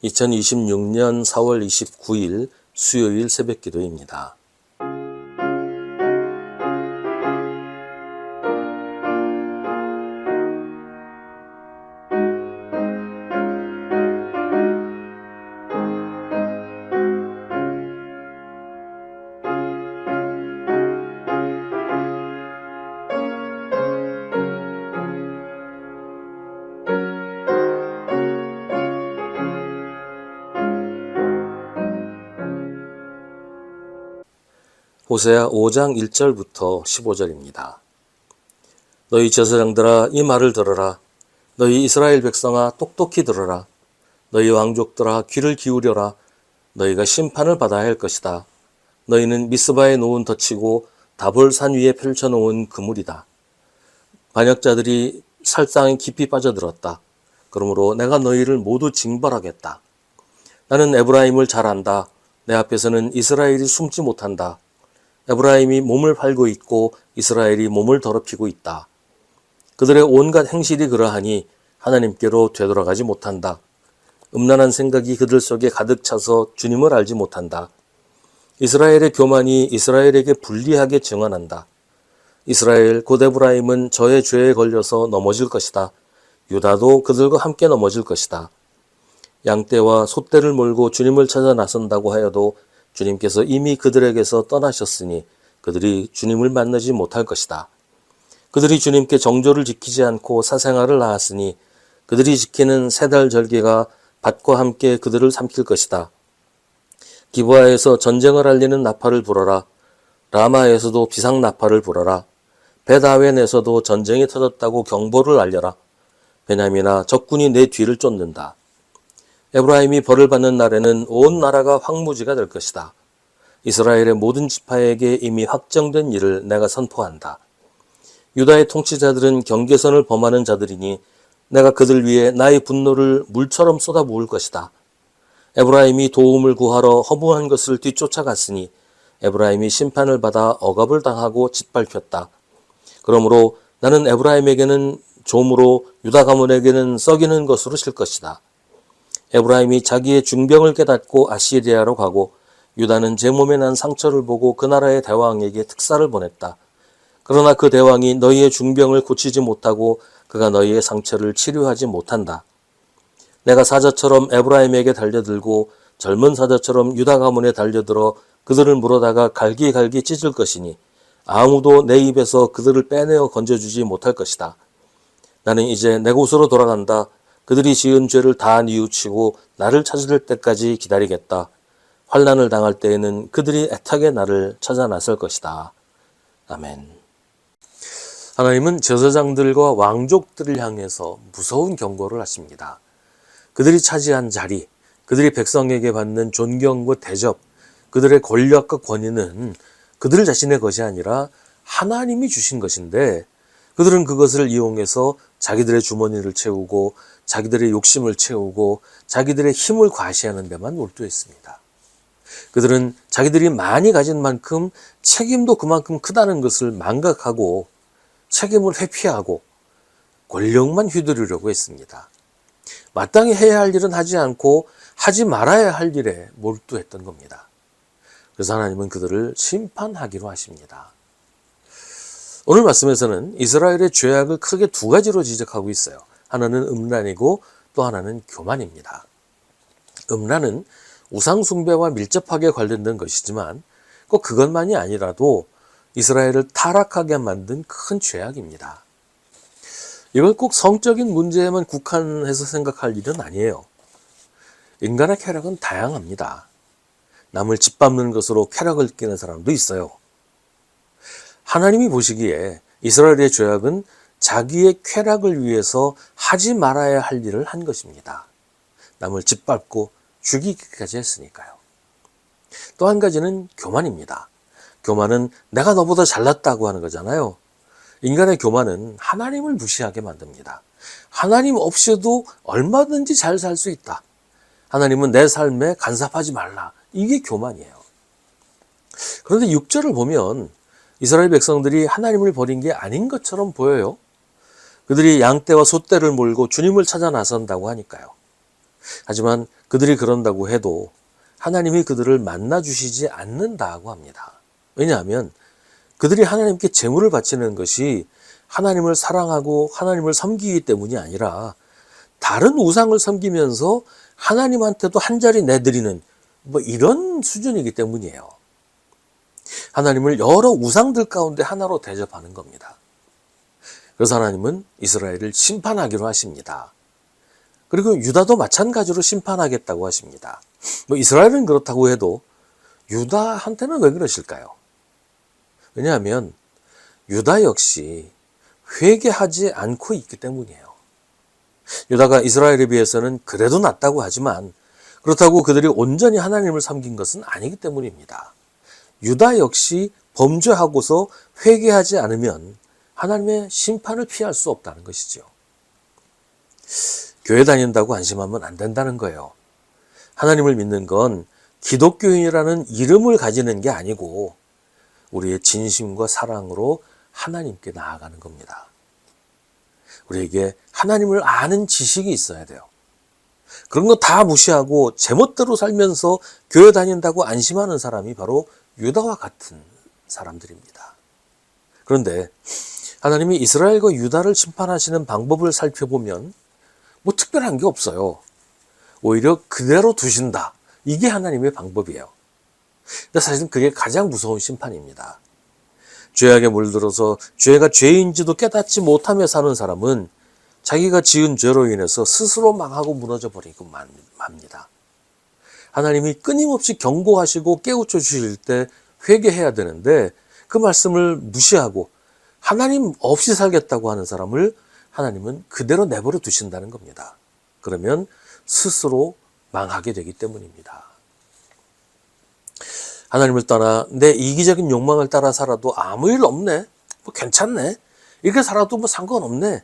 2026년 4월 29일 수요일 새벽 기도입니다. 호세아 5장 1절부터 15절입니다. 너희 제사장들아 이 말을 들어라. 너희 이스라엘 백성아 똑똑히 들어라. 너희 왕족들아 귀를 기울여라. 너희가 심판을 받아야 할 것이다. 너희는 미스바에 놓은 덫이고 다볼산 위에 펼쳐놓은 그물이다. 반역자들이 살상에 깊이 빠져들었다. 그러므로 내가 너희를 모두 징벌하겠다. 나는 에브라임을 잘 안다. 내 앞에서는 이스라엘이 숨지 못한다. 에브라임이 몸을 팔고 있고 이스라엘이 몸을 더럽히고 있다. 그들의 온갖 행실이 그러하니 하나님께로 되돌아가지 못한다. 음란한 생각이 그들 속에 가득 차서 주님을 알지 못한다. 이스라엘의 교만이 이스라엘에게 불리하게 증언한다. 이스라엘 곧 에브라임은 저의 죄에 걸려서 넘어질 것이다. 유다도 그들과 함께 넘어질 것이다. 양떼와 솥대를 몰고 주님을 찾아 나선다고 하여도 주님께서 이미 그들에게서 떠나셨으니 그들이 주님을 만나지 못할 것이다. 그들이 주님께 정조를 지키지 않고 사생활을 낳았으니 그들이 지키는 세 달 절기가 밭과 함께 그들을 삼킬 것이다. 기브아에서 전쟁을 알리는 나팔을 불어라. 라마에서도 비상 나팔을 불어라. 벳아웬에서도 전쟁이 터졌다고 경보를 알려라. 베냐민아 적군이 내 뒤를 쫓는다. 에브라임이 벌을 받는 날에는 온 나라가 황무지가 될 것이다. 이스라엘의 모든 지파에게 이미 확정된 일을 내가 선포한다. 유다의 통치자들은 경계선을 범하는 자들이니 내가 그들 위에 나의 분노를 물처럼 쏟아부을 것이다. 에브라임이 도움을 구하러 허무한 것을 뒤쫓아갔으니 에브라임이 심판을 받아 억압을 당하고 짓밟혔다. 그러므로 나는 에브라임에게는 좀으로 유다 가문에게는 썩이는 것으로 칠 것이다. 에브라임이 자기의 중병을 깨닫고 아시리아로 가고 유다는 제 몸에 난 상처를 보고 그 나라의 대왕에게 특사를 보냈다. 그러나 그 대왕이 너희의 중병을 고치지 못하고 그가 너희의 상처를 치료하지 못한다. 내가 사자처럼 에브라임에게 달려들고 젊은 사자처럼 유다 가문에 달려들어 그들을 물어다가 갈기갈기 찢을 것이니 아무도 내 입에서 그들을 빼내어 건져주지 못할 것이다. 나는 이제 내 곳으로 돌아간다. 그들이 지은 죄를 다 뉘우치고 나를 찾을 때까지 기다리겠다. 환난을 당할 때에는 그들이 애타게 나를 찾아 나설 것이다. 아멘. 하나님은 제사장들과 왕족들을 향해서 무서운 경고를 하십니다. 그들이 차지한 자리, 그들이 백성에게 받는 존경과 대접, 그들의 권력과 권위는 그들 자신의 것이 아니라 하나님이 주신 것인데 그들은 그것을 이용해서 자기들의 주머니를 채우고 자기들의 욕심을 채우고 자기들의 힘을 과시하는 데만 몰두했습니다. 그들은 자기들이 많이 가진 만큼 책임도 그만큼 크다는 것을 망각하고 책임을 회피하고 권력만 휘두르려고 했습니다. 마땅히 해야 할 일은 하지 않고 하지 말아야 할 일에 몰두했던 겁니다. 그래서 하나님은 그들을 심판하기로 하십니다. 오늘 말씀에서는 이스라엘의 죄악을 크게 두 가지로 지적하고 있어요. 하나는 음란이고 또 하나는 교만입니다. 음란은 우상 숭배와 밀접하게 관련된 것이지만 꼭 그것만이 아니라도 이스라엘을 타락하게 만든 큰 죄악입니다. 이걸 꼭 성적인 문제에만 국한해서 생각할 일은 아니에요. 인간의 쾌락은 다양합니다. 남을 짓밟는 것으로 쾌락을 느끼는 사람도 있어요. 하나님이 보시기에 이스라엘의 죄악은 자기의 쾌락을 위해서 하지 말아야 할 일을 한 것입니다. 남을 짓밟고 죽이기까지 했으니까요. 또 한 가지는 교만입니다. 교만은 내가 너보다 잘났다고 하는 거잖아요. 인간의 교만은 하나님을 무시하게 만듭니다. 하나님 없이도 얼마든지 잘 살 수 있다. 하나님은 내 삶에 간섭하지 말라. 이게 교만이에요. 그런데 6절을 보면 이스라엘 백성들이 하나님을 버린 게 아닌 것처럼 보여요. 그들이 양떼와 솥대를 몰고 주님을 찾아 나선다고 하니까요. 하지만 그들이 그런다고 해도 하나님이 그들을 만나주시지 않는다고 합니다. 왜냐하면 그들이 하나님께 제물을 바치는 것이 하나님을 사랑하고 하나님을 섬기기 때문이 아니라 다른 우상을 섬기면서 하나님한테도 한 자리 내드리는 이런 수준이기 때문이에요. 하나님을 여러 우상들 가운데 하나로 대접하는 겁니다. 그래서 하나님은 이스라엘을 심판하기로 하십니다. 그리고 유다도 마찬가지로 심판하겠다고 하십니다. 이스라엘은 그렇다고 해도 유다한테는 왜 그러실까요? 왜냐하면 유다 역시 회개하지 않고 있기 때문이에요. 유다가 이스라엘에 비해서는 그래도 낫다고 하지만 그렇다고 그들이 온전히 하나님을 섬긴 것은 아니기 때문입니다. 유다 역시 범죄하고서 회개하지 않으면 하나님의 심판을 피할 수 없다는 것이죠. 교회 다닌다고 안심하면 안 된다는 거예요. 하나님을 믿는 건 기독교인이라는 이름을 가지는 게 아니고 우리의 진심과 사랑으로 하나님께 나아가는 겁니다. 우리에게 하나님을 아는 지식이 있어야 돼요. 그런 거 다 무시하고 제멋대로 살면서 교회 다닌다고 안심하는 사람이 바로 유다와 같은 사람들입니다. 그런데 하나님이 이스라엘과 유다를 심판하시는 방법을 살펴보면 특별한 게 없어요. 오히려 그대로 두신다. 이게 하나님의 방법이에요. 근데 사실은 그게 가장 무서운 심판입니다. 죄악에 물들어서 죄가 죄인지도 깨닫지 못하며 사는 사람은 자기가 지은 죄로 인해서 스스로 망하고 무너져 버리고 맙니다. 하나님이 끊임없이 경고하시고 깨우쳐 주실 때 회개해야 되는데 그 말씀을 무시하고 하나님 없이 살겠다고 하는 사람을 하나님은 그대로 내버려 두신다는 겁니다. 그러면 스스로 망하게 되기 때문입니다. 하나님을 떠나 내 이기적인 욕망을 따라 살아도 아무 일 없네. 괜찮네. 이렇게 살아도 상관없네.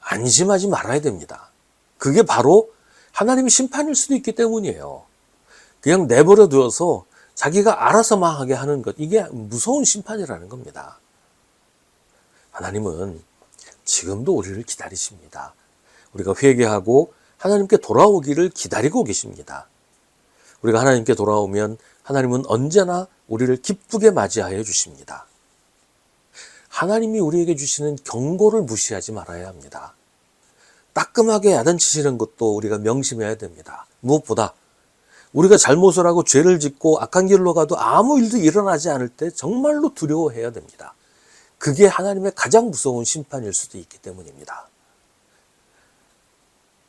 안심하지 말아야 됩니다. 그게 바로 하나님의 심판일 수도 있기 때문이에요. 그냥 내버려 두어서 자기가 알아서 망하게 하는 것, 이게 무서운 심판이라는 겁니다. 하나님은 지금도 우리를 기다리십니다. 우리가 회개하고 하나님께 돌아오기를 기다리고 계십니다. 우리가 하나님께 돌아오면 하나님은 언제나 우리를 기쁘게 맞이하여 주십니다. 하나님이 우리에게 주시는 경고를 무시하지 말아야 합니다. 따끔하게 야단치시는 것도 우리가 명심해야 됩니다. 무엇보다 우리가 잘못을 하고 죄를 짓고 악한 길로 가도 아무 일도 일어나지 않을 때 정말로 두려워해야 됩니다. 그게 하나님의 가장 무서운 심판일 수도 있기 때문입니다.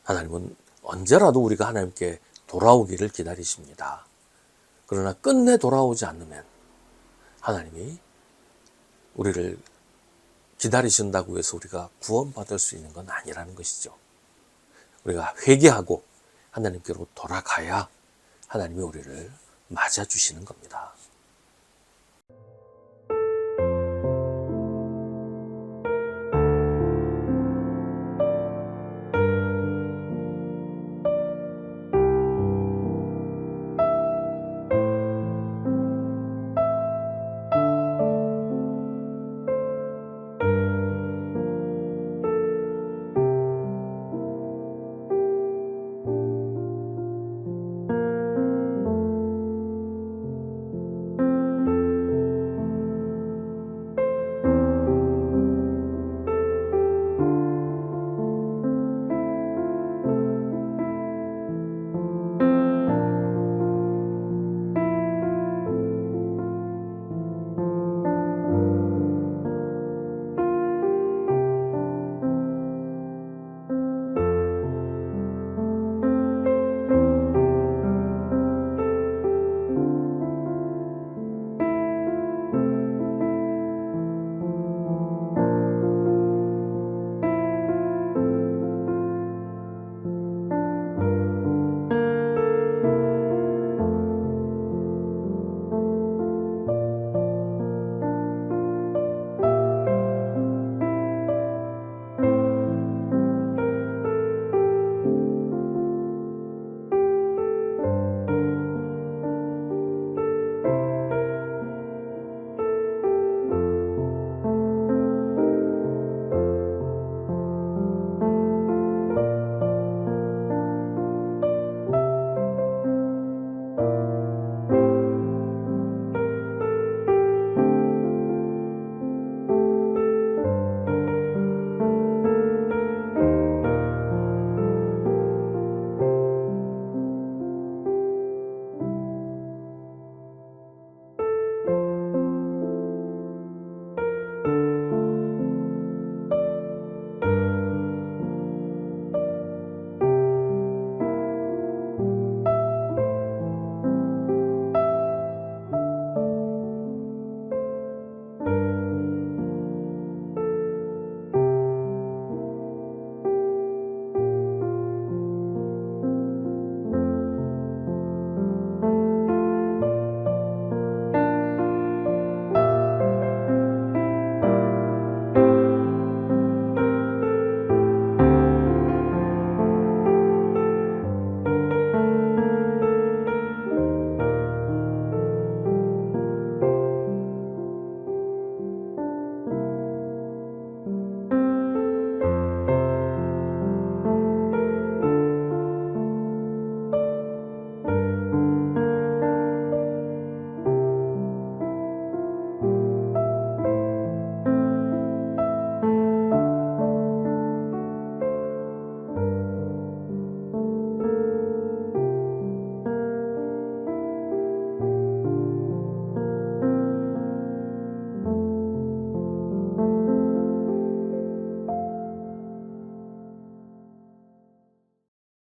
하나님은 언제라도 우리가 하나님께 돌아오기를 기다리십니다. 그러나 끝내 돌아오지 않으면 하나님이 우리를 기다리신다고 해서 우리가 구원받을 수 있는 건 아니라는 것이죠. 우리가 회개하고 하나님께로 돌아가야 하나님이 우리를 맞아주시는 겁니다.